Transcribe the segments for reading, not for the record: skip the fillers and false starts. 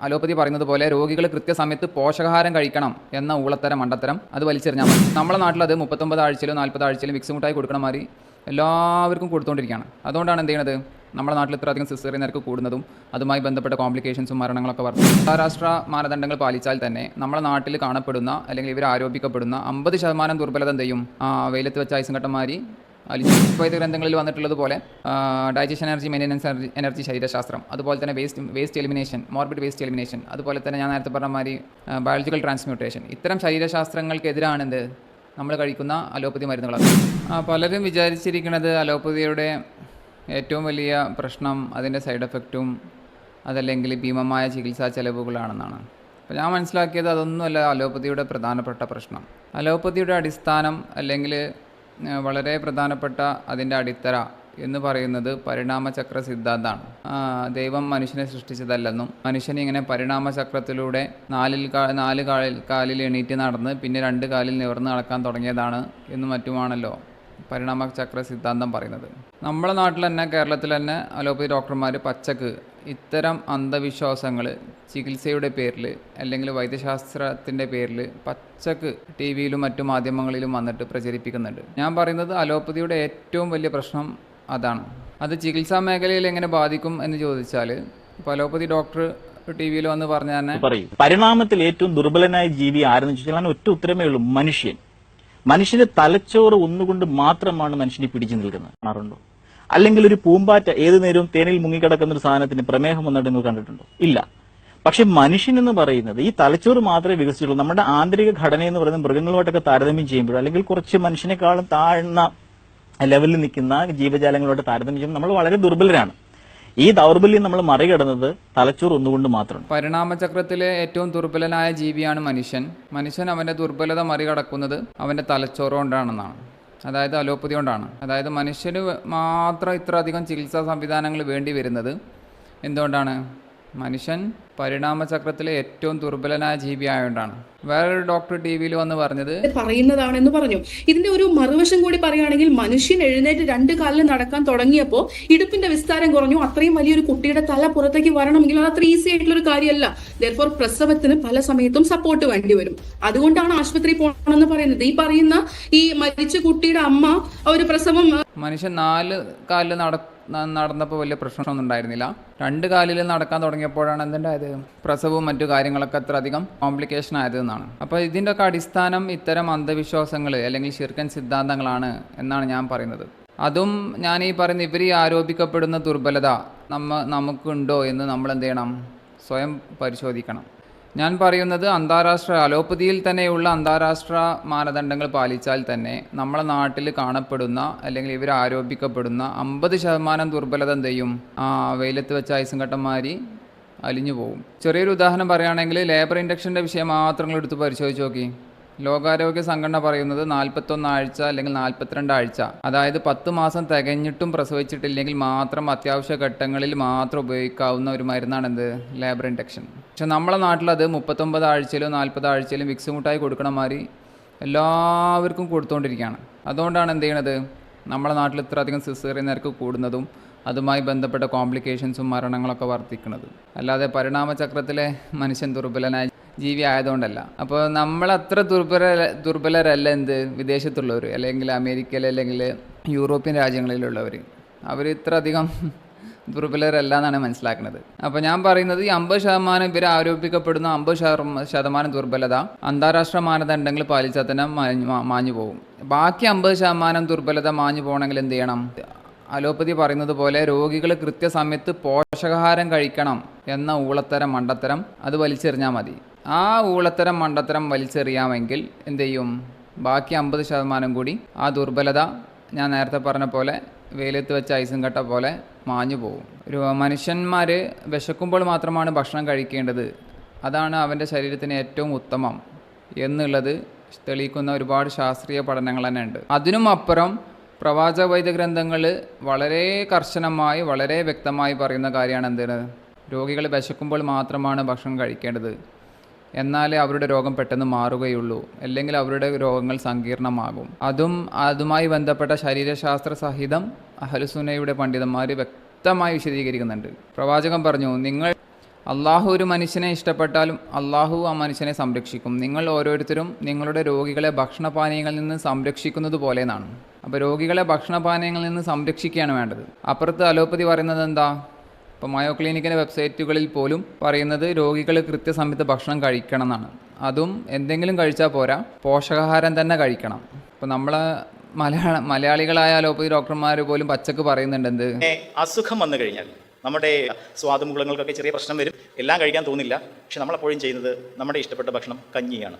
Allopathy പറയുന്നത് പോലെ രോഗികൾ കൃത്യസമയത്ത് പോഷകാഹാരം കഴിക്കണം എന്ന ഊളത്തരം മണ്ടത്തരം അത് വലിച്ചെറിഞ്ഞാൽ മതി. നമ്മുടെ നാട്ടിൽ അത് 39 ആഴ്ചയിലോ 40 ആഴ്ചയിലും വിക്സ് മുട്ടായി കൊടുക്കണ മാതിരി എല്ലാവർക്കും കൊടുത്തുകൊണ്ടിരിക്കുകയാണ്. അതുകൊണ്ടാണ് എന്ത് ചെയ്യുന്നത്, നമ്മുടെ നാട്ടിൽ ഇത്രയധികം സിസേറിയൻ നിരക്ക് കൂടുന്നതും അതുമായി ബന്ധപ്പെട്ട കോംപ്ലിക്കേഷൻസും മരണങ്ങളൊക്കെ വർദ്ധിക്കും. അന്താരാഷ്ട്ര മാനദണ്ഡങ്ങൾ പാലിച്ചാൽ തന്നെ നമ്മുടെ നാട്ടിൽ കാണപ്പെടുന്ന അല്ലെങ്കിൽ ഇവർ ആരോപിക്കപ്പെടുന്ന 50% ദുർബലത എന്ത് ചെയ്യും, വെയിലത്ത് വെച്ച ഐസും കട്ടന്മാരി ആയുർവേദ ഗ്രന്ഥങ്ങളിൽ വന്നിട്ടുള്ളതുപോലെ ഡൈജഷൻ എനർജി, മെയിൻ്റനൻസ് എനർജി, ശരീരശാസ്ത്രം, അതുപോലെ തന്നെ waste elimination, morbid waste elimination, അതുപോലെ തന്നെ ഞാൻ നേരത്തെ പറഞ്ഞ മാതിരി ബയോളജിക്കൽ ട്രാൻസ്മ്യൂട്ടേഷൻ, ഇത്തരം ശരീരശാസ്ത്രങ്ങൾക്കെതിരാണ് എന്ത് നമ്മൾ കഴിക്കുന്ന അലോപ്പതി മരുന്നുകളാണ്. പലരും വിചാരിച്ചിരിക്കുന്നത് അലോപ്പതിയുടെ ഏറ്റവും വലിയ പ്രശ്നം അതിൻ്റെ സൈഡ് എഫക്റ്റും അതല്ലെങ്കിൽ ഭീമമായ ചികിത്സാ ചെലവുകളാണെന്നാണ്. അപ്പോൾ ഞാൻ മനസ്സിലാക്കിയത് അതൊന്നുമല്ല അലോപ്പതിയുടെ പ്രധാനപ്പെട്ട പ്രശ്നം. അലോപ്പതിയുടെ അടിസ്ഥാനം അല്ലെങ്കിൽ വളരെ പ്രധാനപ്പെട്ട അതിൻ്റെ അടിത്തറ എന്ന് പറയുന്നത് പരിണാമചക്ര സിദ്ധാന്തമാണ്. ദൈവം മനുഷ്യനെ സൃഷ്ടിച്ചതല്ലെന്നും മനുഷ്യൻ ഇങ്ങനെ പരിണാമചക്രത്തിലൂടെ നാല് കാലിൽ എണീറ്റ് നടന്ന് പിന്നെ 2 കാലിൽ നിവർന്ന് നടക്കാൻ തുടങ്ങിയതാണ് എന്നും മറ്റുമാണല്ലോ പരിണാമചക്ര സിദ്ധാന്തം പറയുന്നത്. നമ്മുടെ നാട്ടിൽ തന്നെ കേരളത്തിൽ തന്നെ അലോപ്പതി ഡോക്ടർമാർ പച്ചക്ക് ഇത്തരം അന്ധവിശ്വാസങ്ങൾ ചികിത്സയുടെ പേരിൽ അല്ലെങ്കിൽ വൈദ്യശാസ്ത്രത്തിൻ്റെ പേരിൽ പച്ചക്ക് ടി വിയിലും മറ്റു മാധ്യമങ്ങളിലും വന്നിട്ട് പ്രചരിപ്പിക്കുന്നുണ്ട്. ഞാൻ പറയുന്നത് അലോപ്പതിയുടെ ഏറ്റവും വലിയ പ്രശ്നം അതാണ്. അത് ചികിത്സാ മേഖലയിൽ എങ്ങനെ ബാധിക്കും എന്ന് ചോദിച്ചാൽ, ഇപ്പോൾ അലോപ്പതി ഡോക്ടർ ടി വിയിൽ വന്ന് പറഞ്ഞാൽ തന്നെ പറയും പരിണാമത്തിൽ ഏറ്റവും ദുർബലനായ ജീവി ആരെന്ന് ചോദിച്ചാൽ ഒറ്റ ഉത്തരമേ ഉള്ളൂ, മനുഷ്യൻ. മനുഷ്യന്റെ തലച്ചോറ് ഒന്നുകൊണ്ട് മാത്രമാണ് മനുഷ്യനെ പിടിച്ചു നിൽക്കുന്നത്. കാണാറുണ്ടോ? അല്ലെങ്കിൽ ഒരു പൂമ്പാറ്റ ഏതു നേരവും തേനിൽ മുങ്ങിക്കിടക്കുന്ന ഒരു സാധനത്തിന് പ്രമേഹം വന്നിട്ട് നിങ്ങൾ കണ്ടിട്ടുണ്ടോ? ഇല്ല. പക്ഷെ മനുഷ്യൻ എന്ന് പറയുന്നത് ഈ തലച്ചോറ് മാത്രമേ വികസിച്ചുള്ളൂ. നമ്മുടെ ആന്തരിക ഘടന എന്ന് പറയുന്നത് മൃഗങ്ങളുമായിട്ടൊക്കെ താരതമ്യം ചെയ്യുമ്പോൾ അല്ലെങ്കിൽ കുറച്ച് മനുഷ്യനെക്കാളും താഴ്ന്ന ലെവലിൽ നിൽക്കുന്ന ജീവജാലങ്ങളുമായിട്ട് താരതമ്യം ചെയ്യുമ്പോൾ നമ്മൾ വളരെ ദുർബലരാണ്. ഈ ദൗർബല്യം നമ്മൾ മറികടന്നത് തലച്ചോറ് ഒന്നുകൊണ്ട് മാത്രമാണ്. പരിണാമചക്രത്തിലെ ഏറ്റവും ദുർബലനായ ജീവിയാണ് മനുഷ്യൻ. മനുഷ്യൻ അവന്റെ ദുർബലത മറികടക്കുന്നത് അവന്റെ തലച്ചോറ് കൊണ്ടാണെന്നാണ്, അതായത് അലോപ്പതി കൊണ്ടാണ്. അതായത് മനുഷ്യന് മാത്രം ഇത്ര അധികം ചികിത്സാ സംവിധാനങ്ങൾ വേണ്ടി വരുന്നത് എന്തുകൊണ്ടാണ്? മനുഷ്യൻ പരിണാമചക്രത്തിലെ ഏറ്റവും ദുർബലനായ ജീവി ആയതുകൊണ്ടാണ്. വേറൊരു ഡോക്ടർ ടി വിയിൽ വന്ന് പറയുന്നതാണെന്ന് പറഞ്ഞു. ഇതിന്റെ ഒരു മറുവശം കൂടി പറയുകയാണെങ്കിൽ, മനുഷ്യൻ എഴുന്നേറ്റ് 2 കാലിൽ നടക്കാൻ തുടങ്ങിയപ്പോൾ ഇടുപ്പിന്റെ വിസ്താരം കുറഞ്ഞു. അത്രയും വലിയൊരു കുട്ടിയുടെ തല പുറത്തേക്ക് വരണമെങ്കിൽ അത് അത്ര ഈസി ആയിട്ടുള്ള ഒരു കാര്യമല്ല. ദെർഫോർ പ്രസവത്തിന് പല സമയത്തും സപ്പോർട്ട് വേണ്ടി വരും. അതുകൊണ്ടാണ് ആശുപത്രി പോകണമെന്ന് പറയുന്നത്. ഈ പറയുന്ന ഈ മരിച്ച കുട്ടിയുടെ അമ്മ ഒരു പ്രസവം മനുഷ്യൻ 4 കാലിൽ നടന്നപ്പോൾ വലിയ പ്രശ്നമൊന്നും ഉണ്ടായിരുന്നില്ല. 2 കാലിൽ നടക്കാൻ തുടങ്ങിയപ്പോഴാണ് എന്തുണ്ടായത്, പ്രസവവും മറ്റു കാര്യങ്ങളൊക്കെ അത്ര അധികം കോംപ്ലിക്കേഷൻ ആയത് എന്നാണ്. അപ്പോൾ ഇതിൻ്റെയൊക്കെ അടിസ്ഥാനം ഇത്തരം അന്ധവിശ്വാസങ്ങൾ അല്ലെങ്കിൽ ശിർക്കൻ സിദ്ധാന്തങ്ങളാണ് എന്നാണ് ഞാൻ പറയുന്നത്. അതും ഞാൻ ഈ പറയുന്ന ഇവർ ആരോപിക്കപ്പെടുന്ന ദുർബലത നമുക്കുണ്ടോ എന്ന് നമ്മൾ എന്ത് ചെയ്യണം, സ്വയം പരിശോധിക്കണം. ഞാൻ പറയുന്നത് അലോപ്പതിയിൽ തന്നെയുള്ള അന്താരാഷ്ട്ര മാനദണ്ഡങ്ങൾ പാലിച്ചാൽ തന്നെ നമ്മളെ നാട്ടിൽ കാണപ്പെടുന്ന അല്ലെങ്കിൽ ഇവർ ആരോപിക്കപ്പെടുന്ന 50% ദുർബലത എന്ത് ചെയ്യും, വെയിലത്ത് വെച്ച ഐസും കട്ടന്മാരി അലിഞ്ഞു പോകും. ചെറിയൊരു ഉദാഹരണം പറയുകയാണെങ്കിൽ ലേബർ ഇൻഡക്ഷൻ്റെ വിഷയം മാത്രം എടുത്ത് പരിശോധിച്ച് നോക്കി. ലോകാരോഗ്യ സംഘടന പറയുന്നത് 41 ആഴ്ച അല്ലെങ്കിൽ 42 ആഴ്ച, അതായത് 10 മാസം തികഞ്ഞിട്ടും പ്രസവിച്ചിട്ടില്ലെങ്കിൽ മാത്രം അത്യാവശ്യ ഘട്ടങ്ങളിൽ മാത്രം ഉപയോഗിക്കാവുന്ന ഒരു മരുന്നാണ് എന്ത്, ലേബർ ഇൻഡക്ഷൻ. പക്ഷെ നമ്മളെ നാട്ടിലത് 39 ആഴ്ചയിലും 40 ആഴ്ചയിലും വിക്സ് മുട്ടായി കൊടുക്കണ മാതിരി എല്ലാവർക്കും കൊടുത്തുകൊണ്ടിരിക്കുകയാണ്. അതുകൊണ്ടാണ് എന്ത് ചെയ്യണത്, നമ്മളെ നാട്ടിൽ ഇത്ര അധികം സിസേറിയൻ നിരക്ക് കൂടുന്നതും അതുമായി ബന്ധപ്പെട്ട കോംപ്ലിക്കേഷൻസും മരണങ്ങളൊക്കെ വർദ്ധിക്കുന്നത്. അല്ലാതെ പരിണാമചക്രത്തിലെ മനുഷ്യൻ ദുർബലനായ ജീവി ആയതുകൊണ്ടല്ല. അപ്പോൾ നമ്മളത്ര ദുർബലരല്ല എന്ത് വിദേശത്തുള്ളവർ അല്ലെങ്കിൽ അമേരിക്കയിൽ അല്ലെങ്കിൽ യൂറോപ്യൻ രാജ്യങ്ങളിലുള്ളവർ. അവർ ഇത്ര അധികം ദുർബലരല്ല എന്നാണ് മനസ്സിലാക്കുന്നത്. അപ്പോൾ ഞാൻ പറയുന്നത് ഈ 50% ഇവർ ആരോപിക്കപ്പെടുന്ന 50% ദുർബലത അന്താരാഷ്ട്ര മാനദണ്ഡങ്ങൾ പാലിച്ചാൽ തന്നെ മാഞ്ഞു പോകും. ബാക്കി 50% ദുർബലത മാഞ്ഞു പോകണമെങ്കിൽ എന്ത് ചെയ്യണം, അലോപ്പതി പറയുന്നത് പോലെ രോഗികൾ കൃത്യസമയത്ത് പോഷകാഹാരം കഴിക്കണം എന്ന ഊളത്തരം മണ്ടത്തരം അത് വലിച്ചെറിഞ്ഞാൽ മതി. ആ ഊളത്തരം മണ്ടത്തരം വലിച്ചെറിയാമെങ്കിൽ എന്ത് ചെയ്യും, ബാക്കി 50% കൂടി ആ ദുർബലത ഞാൻ നേരത്തെ പറഞ്ഞ പോലെ വെയിലത്ത് വെച്ച ഐസും കട്ട പോലെ മാഞ്ഞു പോകും. മനുഷ്യന്മാർ വിശക്കുമ്പോൾ മാത്രമാണ് ഭക്ഷണം കഴിക്കേണ്ടത്, അതാണ് അവൻ്റെ ശരീരത്തിന് ഏറ്റവും ഉത്തമം എന്നുള്ളത് തെളിയിക്കുന്ന ഒരുപാട് ശാസ്ത്രീയ പഠനങ്ങൾ തന്നെ ഉണ്ട്. അതിനും അപ്പുറം പ്രവാചക വൈദ്യഗ്രന്ഥങ്ങൾ വളരെ കർശനമായി വളരെ വ്യക്തമായി പറയുന്ന കാര്യമാണ് എന്താണ്, രോഗികൾ വിശക്കുമ്പോൾ മാത്രമാണ് ഭക്ഷണം കഴിക്കേണ്ടത്, എന്നാലേ അവരുടെ രോഗം പെട്ടെന്ന് മാറുകയുള്ളൂ, അല്ലെങ്കിൽ അവരുടെ രോഗങ്ങൾ സങ്കീർണമാകും. അതുമായി ബന്ധപ്പെട്ട ശരീരശാസ്ത്ര സഹിതം അഹ്ലുസുന്നയുടെ പണ്ഡിതന്മാർ വ്യക്തമായി വിശദീകരിക്കുന്നുണ്ട്. പ്രവാചകൻ പറഞ്ഞു, നിങ്ങൾ അള്ളാഹു ഒരു മനുഷ്യനെ ഇഷ്ടപ്പെട്ടാലും അള്ളാഹു ആ മനുഷ്യനെ സംരക്ഷിക്കും. നിങ്ങൾ ഓരോരുത്തരും നിങ്ങളുടെ രോഗികളെ ഭക്ഷണപാനീയങ്ങളിൽ നിന്ന് സംരക്ഷിക്കുന്നത് പോലെ എന്നാണ്. അപ്പോൾ രോഗികളെ ഭക്ഷണപാനീയങ്ങളിൽ നിന്ന് സംരക്ഷിക്കുകയാണ് വേണ്ടത്. അപ്പുറത്ത് അലോപ്പതി പറയുന്നത് എന്താ? ഇപ്പോൾ മയോ ക്ലിനിക്കിൻ്റെ വെബ്സൈറ്റുകളിൽ പോലും പറയുന്നത് രോഗികൾ കൃത്യസമയത്ത് ഭക്ഷണം കഴിക്കണം എന്നാണ്. അതും എന്തെങ്കിലും കഴിച്ചാൽ പോരാ, പോഷകാഹാരം തന്നെ കഴിക്കണം. ഇപ്പോൾ നമ്മളെ മലയാളികളായ അലോപ്പതി ഡോക്ടർമാർ പോലും പച്ചക്ക് പറയുന്നുണ്ട് എന്ത്? അസുഖം വന്നു കഴിഞ്ഞാൽ നമ്മുടെ സ്വാദുമുഖങ്ങൾക്കൊക്കെ ചെറിയ പ്രശ്നം വരും, എല്ലാം കഴിക്കാൻ തോന്നില്ല. പക്ഷെ നമ്മളെപ്പോഴും ചെയ്യുന്നത് നമ്മുടെ ഇഷ്ടപ്പെട്ട ഭക്ഷണം കഞ്ഞിയാണ്.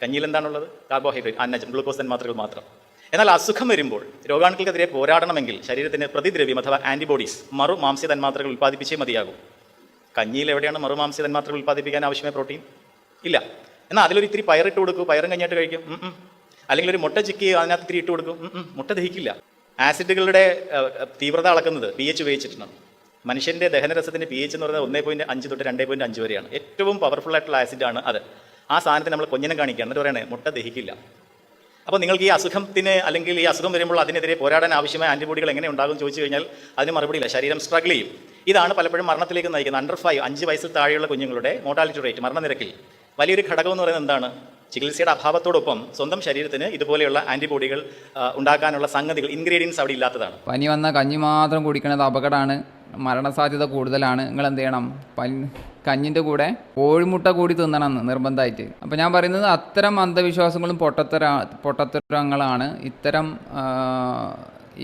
കഞ്ഞിയിൽ എന്താണുള്ളത്? കാർബോഹൈഡ്രേറ്റ്, അന്നജം, ഗ്ലൂക്കോസ് തന്മാത്രകൾ മാത്രം. എന്നാൽ അസുഖം വരുമ്പോൾ രോഗാണുക്കൾക്കെതിരെ പോരാടണമെങ്കിൽ ശരീരത്തിന് പ്രതിദ്രവ്യം അഥവാ ആൻറ്റിബോഡീസ്, മറുമാംസ്യ തന്മാത്രകൾ ഉൽപ്പാദിപ്പിച്ചേ മതിയാകും. കഞ്ഞിയിൽ എവിടെയാണ് മറുമാംസ്യ തന്മാത്രകൾ ഉൽപ്പാദിപ്പിക്കാൻ ആവശ്യമായ പ്രോട്ടീൻ? ഇല്ല. എന്നാൽ അതിലൊരു ഇത്തിരി പയറിട്ട് കൊടുക്കും, പയറും കഞ്ഞിയായിട്ട് കഴിക്കും. അല്ലെങ്കിൽ ഒരു മുട്ട ചിക്കി അതിനകത്ത് ഇത്തിരി ഇട്ട് കൊടുക്കും, മുട്ട ദഹിക്കില്ല. ആസിഡുകളുടെ തീവ്രത അളക്കുന്നത് pH ഉപയോഗിച്ചിട്ടാണ്. മനുഷ്യൻ്റെ ദഹനരസത്തിൻ്റെ pH എന്ന് പറയുന്നത് 1.5 തൊട്ട് 2.5 വരെയാണ്. ഏറ്റവും പവർഫുൾ ആയിട്ടുള്ള ആസിഡാണ് അത്. ആ സാധനത്തിന് നമ്മൾ കൊഞ്ഞനം കാണിക്കുകയാണ്, എന്നിട്ട് പറയണേ മുട്ട ദഹിക്കില്ല. അപ്പോൾ നിങ്ങൾക്ക് ഈ അസുഖത്തിന് അല്ലെങ്കിൽ ഈ അസുഖം വരുമ്പോൾ അതിനെതിരെ പോരാടാൻ ആവശ്യമായ ആൻറ്റിബോഡികൾ എങ്ങനെ ഉണ്ടാകും ചോദിച്ചു കഴിഞ്ഞാൽ അതിന് മറുപടിയില്ല. ശരീരം സ്ട്രഗിൾ ചെയ്യും. ഇതാണ് പലപ്പോഴും മരണത്തിലേക്ക് നയിക്കുന്നത്. അണ്ടർ 5 വയസ്സിൽ താഴെയുള്ള കുഞ്ഞുങ്ങളുടെ മോർട്ടാലിറ്റി റേറ്റ്, മരണനിരക്കിൽ വലിയൊരു ഘടകം എന്ന് പറയുന്നത് എന്താണ്? ചികിത്സയുടെ അഭാവത്തോടൊപ്പം സ്വന്തം ശരീരത്തിന് ഇതുപോലെയുള്ള ആൻറ്റിബോഡികൾ ഉണ്ടാക്കാനുള്ള സംഗതികൾ, ഇൻഗ്രീഡിയൻസ് അവിടെ ഇല്ലാത്തതാണ്. പനി വന്ന കഞ്ഞി മാത്രം കുടിക്കുന്നത് അപകടമാണ്, മരണസാധ്യത കൂടുതലാണ്. നിങ്ങൾ എന്ത് ചെയ്യണം? കഞ്ഞിൻ്റെ കൂടെ കോഴിമുട്ട കൂടി തിന്നണം നിർബന്ധമായിട്ട്. അപ്പോൾ ഞാൻ പറയുന്നത് അത്തരം അന്ധവിശ്വാസങ്ങളും പൊട്ടത്തരങ്ങളാണ് ഇത്തരം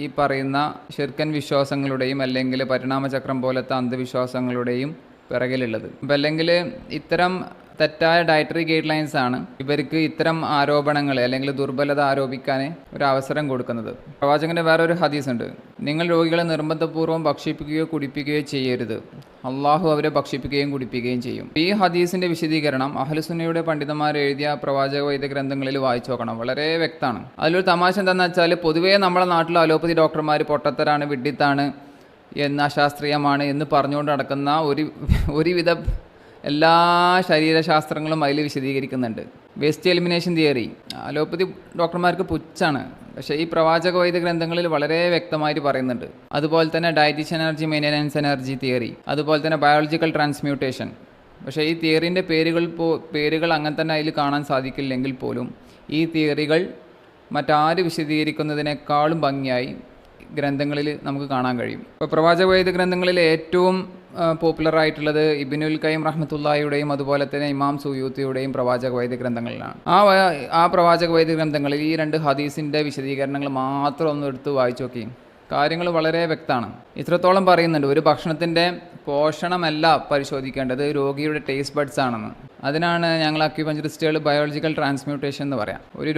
ഈ പറയുന്ന ശിർക്കൻ വിശ്വാസങ്ങളുടെയും അല്ലെങ്കിൽ പരിണാമചക്രം പോലത്തെ അന്ധവിശ്വാസങ്ങളുടെയും പിറകിലുള്ളത്. അപ്പം അല്ലെങ്കിൽ ഇത്തരം തെറ്റായ ഡയറ്ററി ഗൈഡ് ലൈൻസ് ആണ് ഇവർക്ക് ഇത്തരം ആരോപണങ്ങൾ അല്ലെങ്കിൽ ദുർബലത ആരോപിക്കാൻ ഒരു അവസരം കൊടുക്കുന്നത്. പ്രവാചകൻ്റെ വേറൊരു ഹദീസ് ഉണ്ട്: നിങ്ങൾ രോഗികളെ നിർബന്ധപൂർവ്വം ഭക്ഷിപ്പിക്കുകയോ കുടിപ്പിക്കുകയോ ചെയ്യരുത്, അള്ളാഹു അവരെ ഭക്ഷിപ്പിക്കുകയും കുടിപ്പിക്കുകയും ചെയ്യും. ഈ ഹദീസിൻ്റെ വിശദീകരണം അഹ്ലുസുന്നയുടെ പണ്ഡിതന്മാർ എഴുതിയ പ്രവാചക വൈദ്യ ഗ്രന്ഥങ്ങളിൽ വായിച്ചു നോക്കണം, വളരെ വ്യക്തമാണ്. അതിലൊരു തമാശ എന്താണെന്ന് വെച്ചാൽ, പൊതുവേ നമ്മളെ നാട്ടിലെ അലോപ്പതി ഡോക്ടർമാർ പൊട്ടത്തരാണ്, വിഡ്ഢിത്താണ്, എന്ന് അശാസ്ത്രീയമാണ് എന്ന് പറഞ്ഞുകൊണ്ട് നടക്കുന്ന ഒരുവിധ എല്ലാ ശരീരശാസ്ത്രങ്ങളും അതിൽ വിശദീകരിക്കുന്നുണ്ട്. വേസ്റ്റ് എലിമിനേഷൻ തിയറി അലോപ്പതി ഡോക്ടർമാർക്ക് പുച്ഛാണ്, പക്ഷേ ഈ പ്രവാചക വൈദ്യ ഗ്രന്ഥങ്ങളിൽ വളരെ വ്യക്തമായിട്ട് പറയുന്നുണ്ട്. അതുപോലെ തന്നെ dietitian energy maintenance energy theory, അതുപോലെ തന്നെ ബയോളജിക്കൽ ട്രാൻസ്മ്യൂട്ടേഷൻ. പക്ഷേ ഈ തിയറിൻ്റെ പേരുകൾ അങ്ങനെ തന്നെ അതിൽ കാണാൻ സാധിക്കില്ലെങ്കിൽ പോലും ഈ തിയറികൾ മറ്റാര് വിശദീകരിക്കുന്നതിനേക്കാളും ഭംഗിയായി ഗ്രന്ഥങ്ങളിൽ നമുക്ക് കാണാൻ കഴിയും. ഇപ്പോൾ പ്രവാചക വൈദ്യ ഗ്രന്ഥങ്ങളിൽ ഏറ്റവും പോപ്പുലറായിട്ടുള്ളത് ഇബ്നുൽ ഖയ്യിം റഹ്മത്തുള്ളാഹിയുടെയും അതുപോലെ തന്നെ ഇമാം സുയൂത്തിയുടെയും പ്രവാചക വൈദ്യ ഗ്രന്ഥങ്ങളിലാണ്. ആ പ്രവാചക വൈദ്യ ഗ്രന്ഥങ്ങളിൽ ഈ 2 ഹദീസിൻ്റെ വിശദീകരണങ്ങൾ മാത്രം ഒന്ന് എടുത്ത് വായിച്ചു നോക്കി, കാര്യങ്ങൾ വളരെ വ്യക്തമാണ്. ഇത്രത്തോളം പറയുന്നുണ്ട്: ഒരു ഭക്ഷണത്തിൻ്റെ പോഷണമല്ല പരിശോധിക്കേണ്ടത്, രോഗിയുടെ ടേസ്റ്റ് ബഡ്സ് ആണെന്ന്. അതിനാണ് ഞങ്ങൾ അക്യുപഞ്ചറിസ്റ്റുകൾ ബയോളജിക്കൽ ട്രാൻസ്മ്യൂട്ടേഷൻ എന്ന് പറയാം. ഒരു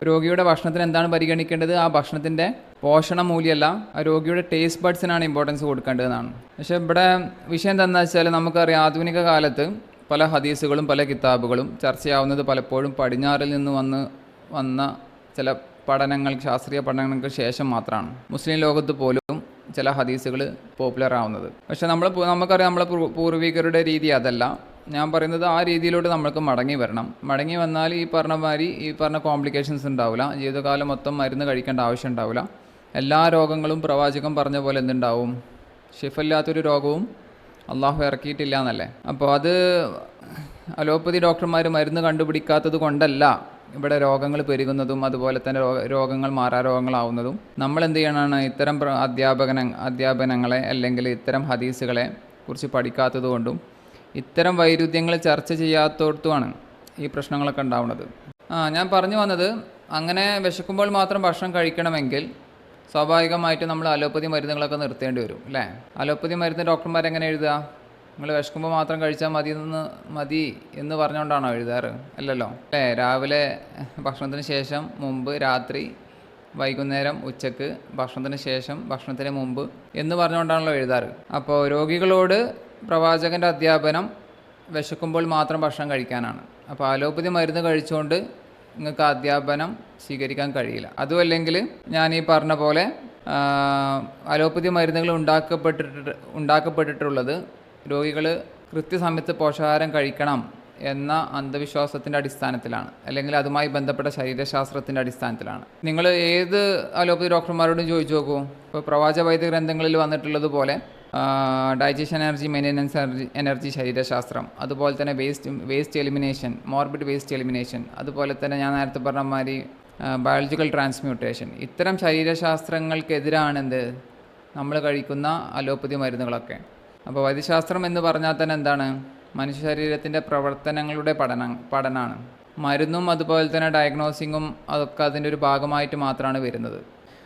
രോഗിയുടെ ഭക്ഷണത്തിന് എന്താണ് പരിഗണിക്കേണ്ടത്? ആ ഭക്ഷണത്തിൻ്റെ പോഷണ മൂല്യമല്ല, ആ രോഗിയുടെ ടേസ്റ്റ് ബഡ്സിനാണ് ഇമ്പോർട്ടൻസ് കൊടുക്കേണ്ടതെന്നാണ്. പക്ഷേ ഇവിടെ വിഷയം എന്താണെന്ന് വെച്ചാൽ, നമുക്കറിയാം ആധുനിക കാലത്ത് പല ഹദീസുകളും പല കിതാബുകളും ചർച്ചയാവുന്നത് പലപ്പോഴും പടിഞ്ഞാറിൽ നിന്ന് വന്ന ചില ശാസ്ത്രീയ പഠനങ്ങൾക്ക് ശേഷം മാത്രമാണ് മുസ്ലിം ലോകത്ത് പോലും ചില ഹദീസുകൾ പോപ്പുലർ ആവുന്നത്. പക്ഷെ നമുക്കറിയാം നമ്മളെ പൂർവികരുടെ രീതി അതല്ല. ഞാൻ പറയുന്നത് ആ രീതിയിലോട്ട് നമ്മൾക്ക് മടങ്ങി വരണം. മടങ്ങി വന്നാൽ ഈ പറഞ്ഞ കോംപ്ലിക്കേഷൻസ് ഉണ്ടാവില്ല, ജീവിതകാലം മൊത്തം മരുന്ന് കഴിക്കേണ്ട ആവശ്യം ഉണ്ടാവില്ല. എല്ലാ രോഗങ്ങളും പ്രവാചകൻ പറഞ്ഞ പോലെ എന്തുണ്ടാവും? ഷിഫല്ലാത്തൊരു രോഗവും അള്ളാഹു ഇറക്കിയിട്ടില്ല എന്നല്ലേ. അപ്പോൾ അത് അലോപ്പതി ഡോക്ടർമാർ മരുന്ന് കണ്ടുപിടിക്കാത്തത് കൊണ്ടല്ല ഇവിടെ രോഗങ്ങൾ പെരുകുന്നതും അതുപോലെ തന്നെ രോഗങ്ങൾ മാറാരോഗങ്ങളാവുന്നതും. നമ്മൾ എന്ത് ചെയ്യണമെന്ന് ഇത്തരം അധ്യാപനങ്ങളെ അല്ലെങ്കിൽ ഇത്തരം ഹദീസുകളെ കുറിച്ച് പഠിക്കാത്തത് കൊണ്ടും ഇത്തരം വൈരുദ്ധ്യങ്ങൾ ചർച്ച ചെയ്യാത്തടത്തുമാണ് ഈ പ്രശ്നങ്ങളൊക്കെ ഉണ്ടാവുന്നത്. ഞാൻ പറഞ്ഞു വന്നത്, അങ്ങനെ വിശക്കുമ്പോൾ മാത്രം ഭക്ഷണം കഴിക്കണമെങ്കിൽ സ്വാഭാവികമായിട്ട് നമ്മൾ അലോപ്പതി മരുന്നുകളൊക്കെ നിർത്തേണ്ടി വരും അല്ലേ? അലോപ്പതി മരുന്ന് ഡോക്ടർമാരെങ്ങനെ എഴുതുക? നിങ്ങൾ വിശക്കുമ്പോൾ മാത്രം കഴിച്ചാൽ മതി എന്ന് പറഞ്ഞുകൊണ്ടാണോ എഴുതാറ്? അല്ലല്ലോ അല്ലേ? രാവിലെ ഭക്ഷണത്തിന് ശേഷം, മുമ്പ്, രാത്രി, വൈകുന്നേരം, ഉച്ചക്ക്, ഭക്ഷണത്തിന് ശേഷം, ഭക്ഷണത്തിന് മുമ്പ് എന്ന് പറഞ്ഞുകൊണ്ടാണല്ലോ എഴുതാറ്. അപ്പോൾ രോഗികളോട് പ്രവാചകൻ്റെ അധ്യാപനം വിശക്കുമ്പോൾ മാത്രം ഭക്ഷണം കഴിക്കാനാണ്. അപ്പോൾ അലോപ്പതി മരുന്ന് കഴിച്ചുകൊണ്ട് നിങ്ങൾക്ക് അധ്യാപനം സ്വീകരിക്കാൻ കഴിയില്ല. അതുമല്ലെങ്കിൽ ഞാൻ ഈ പറഞ്ഞ പോലെ അലോപ്പതി മരുന്നുകൾ ഉണ്ടാക്കപ്പെട്ടിട്ടുള്ളത് രോഗികൾ കൃത്യസമയത്ത് പോഷകാഹാരം കഴിക്കണം എന്ന അന്ധവിശ്വാസത്തിൻ്റെ അടിസ്ഥാനത്തിലാണ്, അല്ലെങ്കിൽ അതുമായി ബന്ധപ്പെട്ട ശരീരശാസ്ത്രത്തിൻ്റെ അടിസ്ഥാനത്തിലാണ്. നിങ്ങൾ ഏത് അലോപ്പതി ഡോക്ടർമാരോടും ചോദിച്ചു നോക്കൂ, ഇപ്പോൾ പ്രവാചക വൈദ്യ ഗ്രന്ഥങ്ങളിൽ വന്നിട്ടുള്ളതുപോലെ ഡൈജഷൻ എനർജി, മെയിൻ്റെനൻസ് എനർജി, ശരീരശാസ്ത്രം, അതുപോലെ തന്നെ waste elimination, morbid waste elimination, അതുപോലെ തന്നെ ഞാൻ നേരത്തെ പറഞ്ഞ മാതിരി ബയോളജിക്കൽ ട്രാൻസ്മ്യൂട്ടേഷൻ. ഇത്തരം ശരീരശാസ്ത്രങ്ങൾക്കെതിരാണെന്ത് നമ്മൾ കഴിക്കുന്ന അലോപ്പതി മരുന്നുകളൊക്കെ. അപ്പോൾ വൈദ്യശാസ്ത്രം എന്ന് പറഞ്ഞാൽ തന്നെ എന്താണ്? മനുഷ്യ ശരീരത്തിൻ്റെ പ്രവർത്തനങ്ങളുടെ പഠനമാണ്. മരുന്നും അതുപോലെ തന്നെ ഡയഗ്നോസിങ്ങും അതൊക്കെ അതിൻ്റെ ഒരു ഭാഗമായിട്ട് മാത്രമാണ് വരുന്നത്.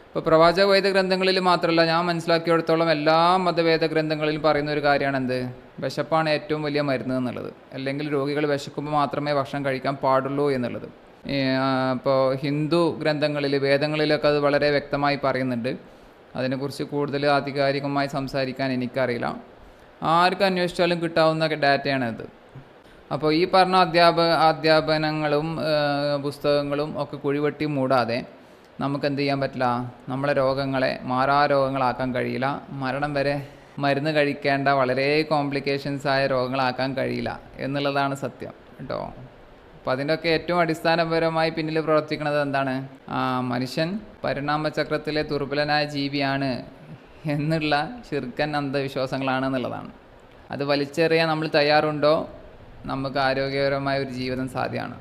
ഇപ്പോൾ പ്രവാചക വേദഗ്രന്ഥങ്ങളിൽ മാത്രമല്ല, ഞാൻ മനസ്സിലാക്കിയിടത്തോളം എല്ലാ മതവേദ ഗ്രന്ഥങ്ങളിലും പറയുന്ന ഒരു കാര്യമാണ് എന്ത്? വിശപ്പാണ് ഏറ്റവും വലിയ മരുന്ന് എന്നുള്ളത്. അല്ലെങ്കിൽ രോഗികൾ വിശക്കുമ്പോൾ മാത്രമേ ഭക്ഷണം കഴിക്കാൻ പാടുള്ളൂ എന്നുള്ളത്. ഇപ്പോൾ ഹിന്ദു ഗ്രന്ഥങ്ങളിൽ, വേദങ്ങളിലൊക്കെ അത് വളരെ വ്യക്തമായി പറയുന്നുണ്ട്. അതിനെക്കുറിച്ച് കൂടുതൽ ആധികാരികമായി സംസാരിക്കാൻ എനിക്കറിയില്ല. ആർക്ക് അന്വേഷിച്ചാലും കിട്ടാവുന്ന ഡാറ്റയാണിത്. അപ്പോൾ ഈ പറഞ്ഞ അധ്യാപനങ്ങളും പുസ്തകങ്ങളും ഒക്കെ കുഴിവെട്ടി മൂടാതെ നമുക്ക് എന്ത് ചെയ്യാൻ പറ്റില്ല? നമ്മളെ രോഗങ്ങളെ മാറാരോഗങ്ങളാക്കാൻ കഴിയില്ല. മരണം വരെ മരുന്ന് കഴിക്കേണ്ട വളരെ കോംപ്ലിക്കേഷൻസ് ആയ രോഗങ്ങളാക്കാൻ കഴിയില്ല എന്നുള്ളതാണ് സത്യം കേട്ടോ. അപ്പോൾ അതിൻ്റെയൊക്കെ ഏറ്റവും അടിസ്ഥാനപരമായി പിന്നിൽ പ്രവർത്തിക്കുന്നത് എന്താണ്? മനുഷ്യൻ പരിണാമചക്രത്തിലെ ദുർബലനായ ജീവിയാണ് എന്നുള്ള ശിർക്കൻ അന്ധവിശ്വാസങ്ങളാണ് എന്നുള്ളതാണ്. അത് വലിച്ചെറിയാൻ നമ്മൾ തയ്യാറുണ്ടോ? നമുക്ക് ആരോഗ്യകരമായ ഒരു ജീവിതം സാധ്യമാണ്.